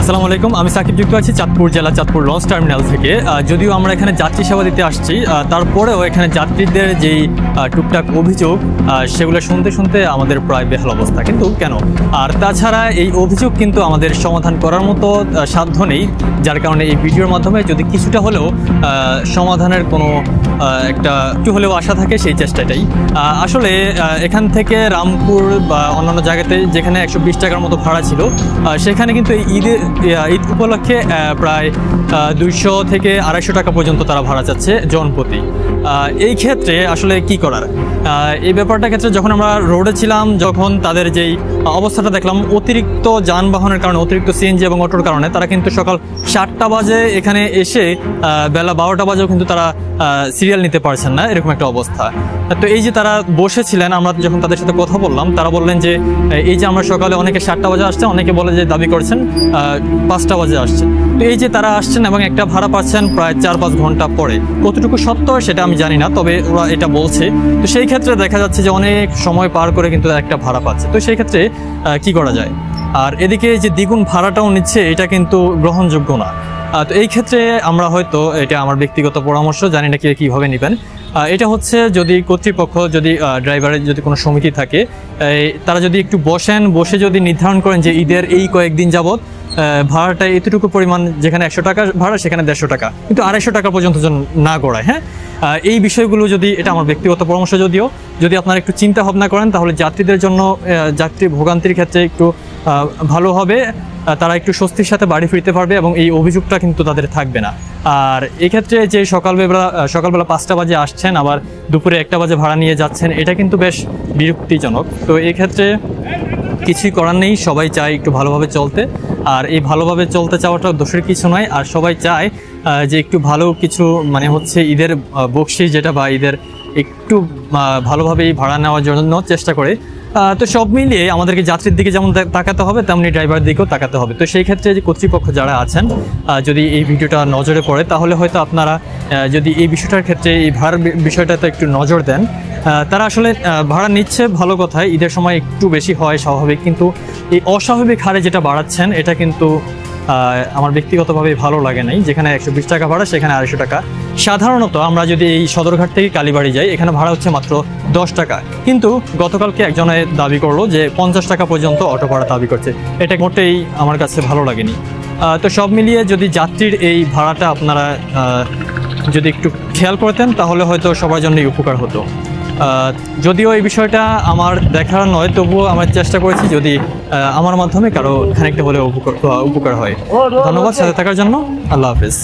আসসালামু আলাইকুম, আমি সাকিব যুক্ত আছি চাঁদপুর জেলা চাঁদপুর লঞ্চ টার্মিনাল থেকে। যদিও আমরা এখানে যাত্রী সেবা দিতে আসছি, তারপরেও এখানে যাত্রীদের যেই টুকটাক অভিযোগ সেগুলো শুনতে শুনতে আমাদের প্রায় বেহাল অবস্থা। কিন্তু কেন? আর তাছাড়া এই অভিযোগ কিন্তু আমাদের সমাধান করার মতো সাধ্য নেই, যার কারণে এই ভিডিওর মাধ্যমে যদি কিছুটা হলেও সমাধানের কোনো একটু হলেও আশা থাকে, সেই চেষ্টাটাই। আসলে এখান থেকে রামপুর বা অন্যান্য জায়গাতে যেখানে 120 টাকার মতো ভাড়া ছিল, সেখানে কিন্তু ঈদ উপলক্ষে প্রায় 200 থেকে 250 টাকা পর্যন্ত তারা ভাড়া চাচ্ছে জনপ্রতি। এই ক্ষেত্রে আসলে কি করার? এই ব্যাপারটার ক্ষেত্রে যখন আমরা রোডে ছিলাম, যখন তাদের যেই অবস্থাটা দেখলাম, অতিরিক্ত যানবাহনের কারণে, অতিরিক্ত সিএনজি এবং অটোর কারণে তারা কিন্তু সকাল 7টা বাজে এখানে এসে বেলা 12টা বাজেও কিন্তু তারা সিরিয়াল নিতে পারছেন না, এরকম একটা অবস্থা। তো এই যে তারা বসেছিলেন, আমরা যখন তাদের সাথে কথা বললাম, তারা বললেন যে এই যে আমরা সকালে অনেকে 7টা বাজে আসছেন, অনেকে বলে যে দাবি করছেন 5টা বাজে আসছেন। তো এই যে তারা আসছেন এবং একটা ভাড়া পাচ্ছেন প্রায় 4-5 ঘন্টা পরে, কতটুকু সত্য সেটা আমি জানি না, তবে ওরা এটা বলছে। তো সেই ক্ষেত্রে দেখা যাচ্ছে যে অনেক সময় পার করে কিন্তু একটা ভাড়া পাচ্ছে। তো সেই ক্ষেত্রে কি করা যায়? আর এদিকে যে দ্বিগুণ ভাড়াটাও নিচ্ছে, এটা কিন্তু গ্রহণযোগ্য না। তো এই ক্ষেত্রে আমরা হয়তো, এটা আমার ব্যক্তিগত পরামর্শ, জানি না কীভাবে নেবেন, এটা হচ্ছে যদি কর্তৃপক্ষ, যদি ড্রাইভারের যদি কোনো সমিতি থাকে, তারা যদি একটু বসে যদি নির্ধারণ করেন যে ঈদের এই কয়েকদিন যাবৎ ভাড়াটা এতটুকু পরিমাণ, যেখানে 100 টাকা ভাড়া সেখানে 150 টাকা, কিন্তু 250 টাকা পর্যন্ত যেন না গড়ায়। হ্যাঁ, এই বিষয়গুলো যদি, এটা আমার ব্যক্তিগত পরামর্শ, যদি আপনারা একটু চিন্তা ভাবনা করেন, তাহলে যাত্রীদের জন্য, যাত্রী ভোগান্তির ক্ষেত্রে একটু ভালো হবে। তারা একটু স্বস্তির সাথে বাড়ি ফিরতে পারবে এবং এই অভিযোগটা কিন্তু তাদের থাকবে না। আর এক্ষেত্রে যে সকালবেলা 5টা বাজে আসছেন, আবার দুপুরে 1টা বাজে ভাড়া নিয়ে যাচ্ছেন, এটা কিন্তু বেশ বিরক্তিজনক। তো এই ক্ষেত্রে কিছুই করার নেই, সবাই চায় একটু ভালোভাবে চলতে। আর এই ভালোভাবে চলতে চাওয়াটা দোষের কিছু নয়। আর সবাই চায় যে একটু ভালো কিছু, মানে হচ্ছে ঈদের বকশিশ যেটা, বা ঈদের একটু ভালোভাবে এই ভাড়া নেওয়ার জন্য চেষ্টা করে। তো সব মিলিয়ে আমাদেরকে যাত্রীর দিকে যেমন তাকাতে হবে, তেমনি ড্রাইভার দিকেও তাকাতে হবে। তো সেই ক্ষেত্রে যে কর্তৃপক্ষ যারা আছেন, যদি এই ভিডিওটা নজরে পড়ে, তাহলে হয়তো আপনারা যদি এই বিষয়টার ক্ষেত্রে, এই ভাড়ার বিষয়টাতে একটু নজর দেন। তারা আসলে ভাড়া নিচ্ছে ভালো কথায়, ঈদের সময় একটু বেশি হয় স্বাভাবিক, কিন্তু এই অস্বাভাবিক হারে যেটা বাড়াচ্ছেন, এটা কিন্তু আমার ব্যক্তিগতভাবে ভালো লাগে নাই। যেখানে 120 টাকা ভাড়া, সেখানে 250 টাকা। সাধারণত আমরা যদি এই সদরঘাট থেকে কালীবাড়ি যাই, এখানে ভাড়া হচ্ছে মাত্র 10 টাকা, কিন্তু গতকালকে একজনে দাবি করলো যে 50 টাকা পর্যন্ত অটো ভাড়া দাবি করছে। এটা মোটেই আমার কাছে ভালো লাগেনি। তো সব মিলিয়ে যদি যাত্রীর এই ভাড়াটা আপনারা যদি একটু খেয়াল করতেন, তাহলে হয়তো সবার জন্যই উপকার হতো। যদিও এই বিষয়টা আমার দেখার নয়, তবুও আমার চেষ্টা করেছি যদি আমার মাধ্যমে কারো খানিকটা হলেও উপকার হয়। ধন্যবাদ সাথে থাকার জন্য। আল্লাহ হাফেজ।